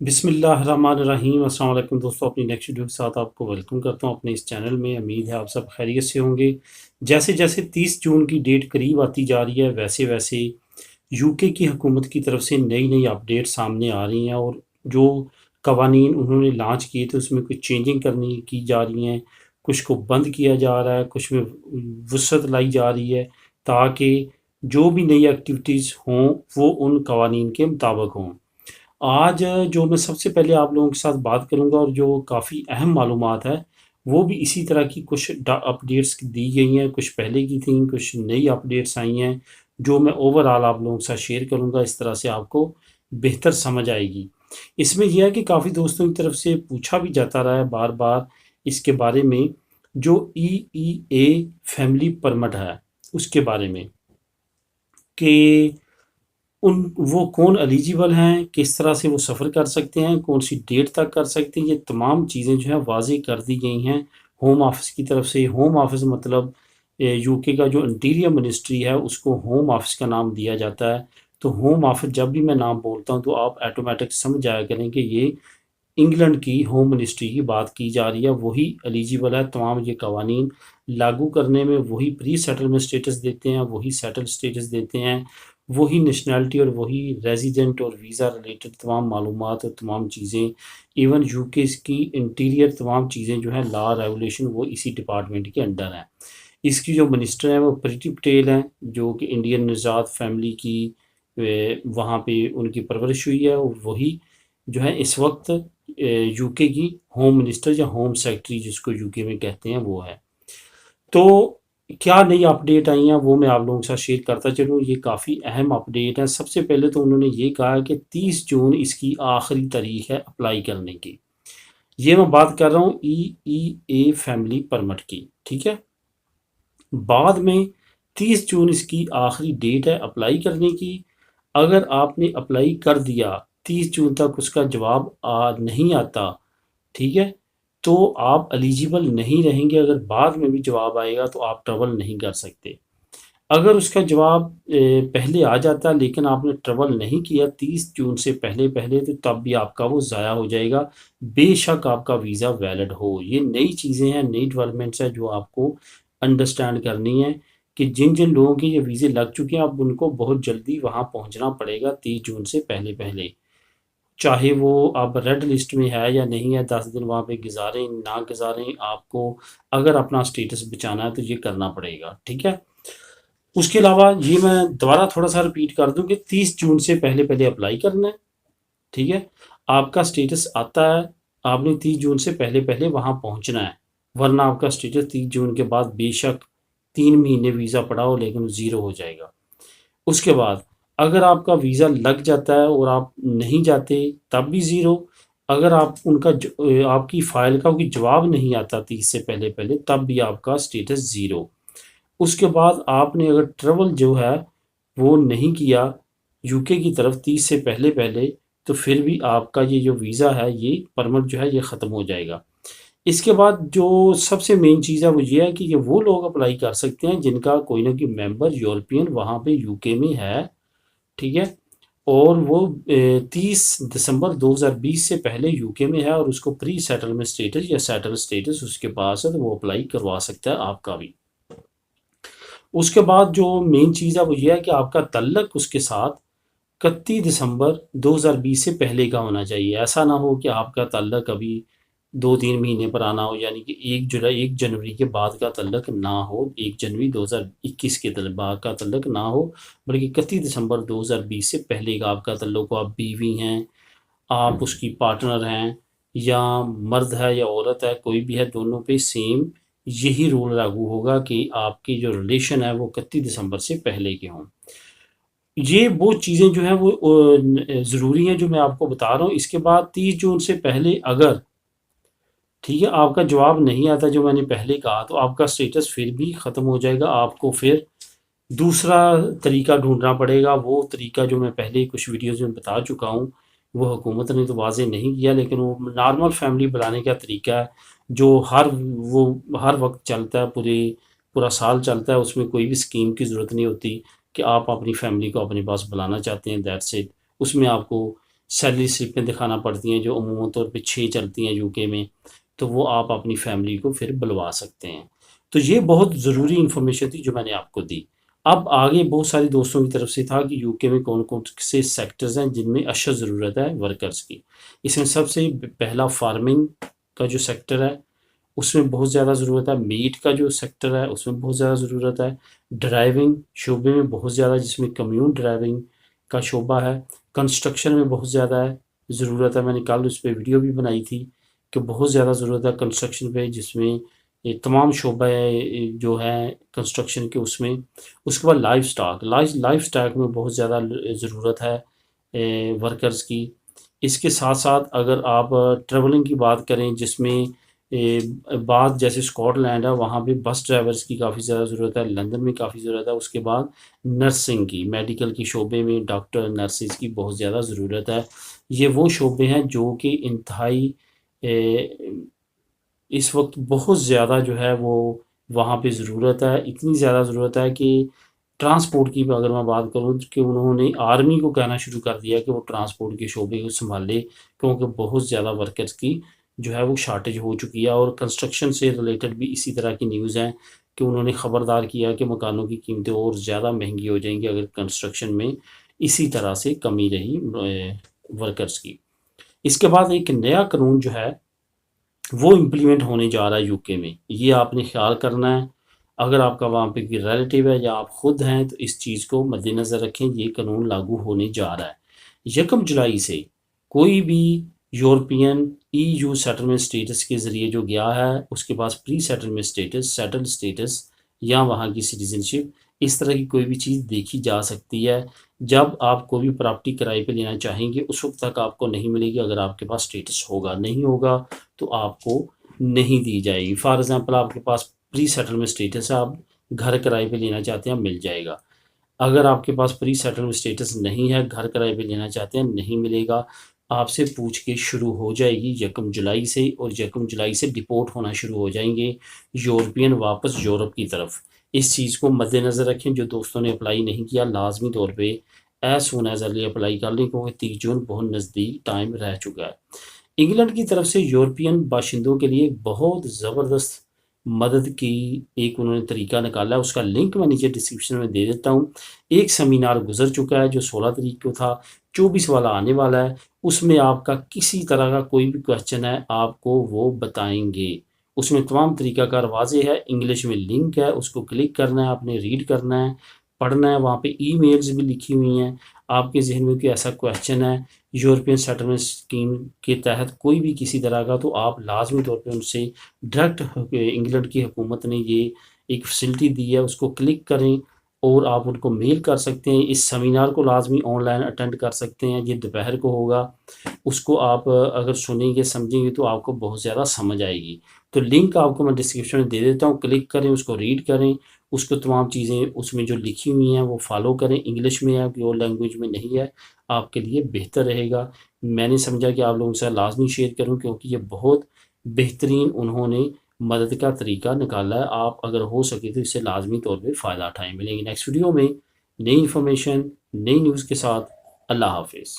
بسم اللہ الرحمن الرحیم۔ السلام علیکم دوستوں، اپنی نیکسٹ ویڈیو کے ساتھ آپ کو ویلکم کرتا ہوں اپنے اس چینل میں۔ امید ہے آپ سب خیریت سے ہوں گے۔ جیسے جیسے 30 جون کی ڈیٹ قریب آتی جا رہی ہے ویسے ویسے یو کے کی حکومت کی طرف سے نئی نئی اپڈیٹ سامنے آ رہی ہیں، اور جو قوانین انہوں نے لانچ کیے تھے اس میں کچھ چینجنگ کی جا رہی ہیں، کچھ کو بند کیا جا رہا ہے، کچھ میں وسعت لائی جا رہی ہے تاکہ جو بھی نئی ایکٹیویٹیز ہوں وہ ان قوانین کے مطابق ہوں۔ آج جو میں سب سے پہلے آپ لوگوں کے ساتھ بات کروں گا اور جو کافی اہم معلومات ہے وہ بھی اسی طرح کی کچھ اپڈیٹس دی گئی ہیں، کچھ پہلے کی تھیں، کچھ نئی اپڈیٹس آئی ہیں جو میں اوور آل آپ لوگوں کے ساتھ شیئر کروں گا۔ اس طرح سے آپ کو بہتر سمجھ آئے گی۔ اس میں یہ ہے کہ کافی دوستوں کی طرف سے پوچھا بھی جاتا رہا ہے بار بار اس کے بارے میں، جو EEA فیملی پرمٹ ہے اس کے بارے میں، کہ وہ کون ایلیجیبل ہیں، کس طرح سے وہ سفر کر سکتے ہیں، کون سی ڈیٹ تک کر سکتے ہیں۔ یہ تمام چیزیں جو ہیں واضح کر دی گئی ہیں ہوم آفس کی طرف سے۔ ہوم آفس مطلب یو کے کا جو انٹیریئر منسٹری ہے اس کو ہوم آفس کا نام دیا جاتا ہے۔ تو ہوم آفس جب بھی میں نام بولتا ہوں تو آپ ایٹومیٹک سمجھ جایا کریں کہ یہ انگلینڈ کی ہوم منسٹری کی بات کی جا رہی ہے، وہی ایلیجیبل ہے تمام یہ قوانین لاگو کرنے میں، وہی پری سیٹلمنٹ اسٹیٹس دیتے ہیں، وہی سیٹل اسٹیٹس دیتے ہیں، وہی نیشنلٹی اور وہی ریزیڈنٹ اور ویزا ریلیٹڈ تمام معلومات اور تمام چیزیں، ایون یو کے کی انٹیریئر تمام چیزیں جو ہیں لا ریگولیشن وہ اسی ڈپارٹمنٹ کے انڈر ہیں۔ اس کی جو منسٹر ہیں وہ پریٹی پٹیل ہیں، جو کہ انڈین نژاد فیملی کی وہاں پہ ان کی پرورش ہوئی ہے، اور وہی جو ہے اس وقت یو کے کی ہوم منسٹر یا ہوم سیکٹری جس کو یو کے میں کہتے ہیں وہ ہے۔ تو کیا نئی اپڈیٹ آئی ہیں وہ میں آپ لوگوں کے ساتھ شیئر کرتا چلوں۔ یہ کافی اہم اپڈیٹ ہے۔ سب سے پہلے تو انہوں نے یہ کہا کہ 30 جون اس کی آخری تاریخ ہے اپلائی کرنے کی۔ یہ میں بات کر رہا ہوں EEA فیملی پرمٹ کی، ٹھیک ہے۔ بعد میں 30 جون اس کی آخری ڈیٹ ہے اپلائی کرنے کی۔ اگر آپ نے اپلائی کر دیا 30 جون تک اس کا جواب نہیں آتا، ٹھیک ہے، تو آپ ایلیجیبل نہیں رہیں گے۔ اگر بعد میں بھی جواب آئے گا تو آپ ٹریول نہیں کر سکتے۔ اگر اس کا جواب پہلے آ جاتا لیکن آپ نے ٹریول نہیں کیا 30 جون سے پہلے تو تب بھی آپ کا وہ ضائع ہو جائے گا، بے شک آپ کا ویزا ویلڈ ہو۔ یہ نئی چیزیں ہیں، نئی ڈیولپمنٹس ہیں جو آپ کو انڈرسٹینڈ کرنی ہے کہ جن جن لوگوں کے یہ ویزے لگ چکے ہیں اب ان کو بہت جلدی وہاں پہنچنا پڑے گا 30 جون سے پہلے، چاہے وہ آپ ریڈ لسٹ میں ہے یا نہیں ہے، 10 دن وہاں پہ گزاریں نہ گزاریں، آپ کو اگر اپنا سٹیٹس بچانا ہے تو یہ کرنا پڑے گا، ٹھیک ہے۔ اس کے علاوہ یہ میں دوبارہ تھوڑا سا ریپیٹ کر دوں کہ 30 جون سے پہلے اپلائی کرنا ہے، ٹھیک ہے۔ آپ کا سٹیٹس آتا ہے، آپ نے 30 جون سے پہلے وہاں پہنچنا ہے، ورنہ آپ کا سٹیٹس 30 جون کے بعد بے شک 3 مہینے ویزا پڑا ہو لیکن وہ زیرو ہو جائے گا۔ اس کے بعد اگر آپ کا ویزا لگ جاتا ہے اور آپ نہیں جاتے تب بھی زیرو۔ اگر آپ کی فائل کا کوئی جواب نہیں آتا 30 سے پہلے تب بھی آپ کا سٹیٹس زیرو۔ اس کے بعد آپ نے اگر ٹریول جو ہے وہ نہیں کیا یو کے کی طرف 30 سے پہلے تو پھر بھی آپ کا یہ جو ویزا ہے، یہ پرمٹ جو ہے یہ ختم ہو جائے گا۔ اس کے بعد جو سب سے مین چیز ہے وہ یہ ہے کہ یہ وہ لوگ اپلائی کر سکتے ہیں جن کا کوئی نہ کوئی ممبر یورپین وہاں پہ یو کے میں ہے، ٹھیک ہے، اور وہ 30 دسمبر 2020 سے پہلے یو کے میں ہے اور اس کو پری سیٹلمنٹ اسٹیٹس یا سیٹل اسٹیٹس اس کے پاس ہے تو وہ اپلائی کروا سکتا ہے آپ کا بھی۔ اس کے بعد جو مین چیز ہے وہ یہ ہے کہ آپ کا تعلق اس کے ساتھ 31 دسمبر 2020 سے پہلے کا ہونا چاہیے۔ ایسا نہ ہو کہ آپ کا تعلق ابھی 2-3 مہینے پر آنا ہو، یعنی کہ 1 جنوری کے بعد کا تعلق نہ ہو، 1 جنوری 2021 کے بعد کا تعلق نہ ہو، بلکہ 31 دسمبر 2020 سے پہلے کا آپ کا تعلق ہو۔ آپ بیوی ہیں، آپ اس کی پارٹنر ہیں، یا مرد ہے یا عورت ہے، کوئی بھی ہے، دونوں پہ سیم یہی رول لاگو ہوگا کہ آپ کی جو ریلیشن ہے وہ 31 دسمبر سے پہلے کے ہوں۔ یہ وہ چیزیں جو ہیں وہ ضروری ہیں جو میں آپ کو بتا رہا ہوں۔ اس کے بعد 30 جون سے پہلے اگر ٹھیک ہے آپ کا جواب نہیں آتا جو میں نے پہلے کہا تو آپ کا سٹیٹس پھر بھی ختم ہو جائے گا۔ آپ کو پھر دوسرا طریقہ ڈھونڈنا پڑے گا، وہ طریقہ جو میں پہلے کچھ ویڈیوز میں بتا چکا ہوں۔ وہ حکومت نے تو واضح نہیں کیا لیکن وہ نارمل فیملی بنانے کا طریقہ ہے جو ہر وقت چلتا ہے، پورا سال چلتا ہے۔ اس میں کوئی بھی اسکیم کی ضرورت نہیں ہوتی کہ آپ اپنی فیملی کو اپنے پاس بلانا چاہتے ہیں، دیٹس اٹ۔ اس میں آپ کو سیلری سلپیں دکھانا پڑتی ہیں جو عموماً طور پہ 6 چلتی ہیں یو کے میں، تو وہ آپ اپنی فیملی کو پھر بلوا سکتے ہیں۔ تو یہ بہت ضروری انفارمیشن تھی جو میں نے آپ کو دی۔ اب آگے بہت ساری دوستوں کی طرف سے تھا کہ یو کے میں کون کون سے سیکٹرز ہیں جن میں اشد ضرورت ہے ورکرز کی۔ اس میں سب سے پہلا فارمنگ کا جو سیکٹر ہے اس میں بہت زیادہ ضرورت ہے، میٹ کا جو سیکٹر ہے اس میں بہت زیادہ ضرورت ہے، ڈرائیونگ شعبے میں بہت زیادہ، جس میں کمیون ڈرائیونگ کا شعبہ ہے، کنسٹرکشن میں بہت زیادہ ہے ضرورت ہے۔ میں نے کل اس پہ ویڈیو بھی بنائی تھی کہ بہت زیادہ ضرورت ہے کنسٹرکشن پہ، جس میں یہ تمام شعبہ جو ہے کنسٹرکشن کے اس میں۔ اس کے بعد لائف سٹاک میں بہت زیادہ ضرورت ہے ورکرز کی۔ اس کے ساتھ ساتھ اگر آپ ٹریولنگ کی بات کریں، جس میں بعض جیسے اسکاٹ لینڈ ہے وہاں پہ بس ڈرائیورز کی کافی زیادہ ضرورت ہے، لندن میں کافی ضرورت ہے۔ اس کے بعد نرسنگ کی، میڈیکل کی شعبے میں ڈاکٹر نرسز کی بہت زیادہ ضرورت ہے۔ یہ وہ شعبے ہیں جو کہ انتہائی اس وقت بہت زیادہ جو ہے وہ وہاں پہ ضرورت ہے، اتنی زیادہ ضرورت ہے کہ ٹرانسپورٹ کی اگر میں بات کروں کہ انہوں نے آرمی کو کہنا شروع کر دیا کہ وہ ٹرانسپورٹ کے شعبے کو سنبھال لے، کیونکہ بہت زیادہ ورکرز کی جو ہے وہ شارٹیج ہو چکی ہے۔ اور کنسٹرکشن سے ریلیٹڈ بھی اسی طرح کی نیوز ہیں کہ انہوں نے خبردار کیا کہ مکانوں کی قیمتیں اور زیادہ مہنگی ہو جائیں گی اگر کنسٹرکشن میں اسی طرح سے کمی رہی ورکرز کی۔ اس کے بعد ایک نیا قانون جو ہے وہ امپلیمنٹ ہونے جا رہا ہے یو کے میں، یہ آپ نے خیال کرنا ہے۔ اگر آپ کا وہاں پہ کوئی ریلیٹیو ہے یا آپ خود ہیں تو اس چیز کو مد نظر رکھیں، یہ قانون لاگو ہونے جا رہا ہے 1 جولائی سے۔ کوئی بھی European E U settlement status کے ذریعے جو گیا ہے اس کے پاس pre settlement status, settle status یا وہاں کی سٹیزنشپ، اس طرح کی کوئی بھی چیز دیکھی جا سکتی ہے۔ جب آپ کوئی بھی پراپرٹی کرائے پہ لینا چاہیں گے اس وقت تک آپ کو نہیں ملے گی اگر آپ کے پاس سٹیٹس ہوگا، نہیں ہوگا تو آپ کو نہیں دی جائے گی۔ فار ایگزامپل آپ کے پاس پری سیٹلمنٹ سٹیٹس ہے، آپ گھر کرائے پہ لینا چاہتے ہیں مل جائے گا۔ اگر آپ کے پاس پری سیٹلمنٹ سٹیٹس نہیں ہے، گھر کرائے پہ لینا چاہتے ہیں، نہیں ملے گا۔ آپ سے پوچھ کے شروع ہو جائے گی 1 جولائی سے، اور 1 جولائی سے ڈپورٹ ہونا شروع ہو جائیں گے یورپین واپس یورپ کی طرف۔ اس چیز کو مد نظر رکھیں، جو دوستوں نے اپلائی نہیں کیا لازمی طور پہ as soon as early apply کر لیں، کیونکہ 30 جون بہت نزدیک ٹائم رہ چکا ہے۔ انگلینڈ کی طرف سے یورپین باشندوں کے لیے بہت زبردست مدد کی ایک انہوں نے طریقہ نکالا ہے، اس کا لنک میں نیچے ڈسکرپشن میں دے دیتا ہوں۔ ایک سیمینار گزر چکا ہے جو 16 تاریخ کو تھا، 24 والا آنے والا ہے۔ اس میں آپ کا کسی طرح کا کوئی بھی کویشچن ہے آپ کو وہ بتائیں گے۔ اس میں تمام طریقہ کار واضح ہے، انگلش میں لنک ہے، اس کو کلک کرنا ہے، آپ نے ریڈ کرنا ہے، پڑھنا ہے۔ وہاں پہ ای میلز بھی لکھی ہوئی ہیں۔ آپ کے ذہن میں کوئی ایسا کویشچن ہے یورپین سیٹلمنٹ اسکیم کے تحت کوئی بھی کسی طرح کا، تو آپ لازمی طور پہ ان سے ڈائریکٹ، انگلینڈ کی حکومت نے یہ ایک فیسلٹی دی ہے، اس کو کلک کریں اور آپ ان کو میل کر سکتے ہیں۔ اس سیمینار کو لازمی آن لائن اٹینڈ کر سکتے ہیں، یہ دوپہر کو ہوگا۔ اس کو آپ اگر سنیں گے سمجھیں گے تو آپ کو بہت زیادہ سمجھ آئے گی۔ تو لنک آپ کو میں ڈسکرپشن میں دے دیتا ہوں، کلک کریں، اس کو ریڈ کریں، اس کو تمام چیزیں اس میں جو لکھی ہوئی ہیں وہ فالو کریں۔ انگلش میں ہے، کوئی اور لینگویج میں نہیں ہے، آپ کے لیے بہتر رہے گا۔ میں نے سمجھا کہ آپ لوگوں سے لازمی شیئر کروں، کیونکہ یہ بہت بہترین انہوں نے مدد کا طریقہ نکالا ہے۔ آپ اگر ہو سکے تو اس سے لازمی طور پہ فائدہ اٹھائیں۔ ملیں گے نیکسٹ ویڈیو میں نئی انفارمیشن، نئی نیوز کے ساتھ۔ اللہ حافظ۔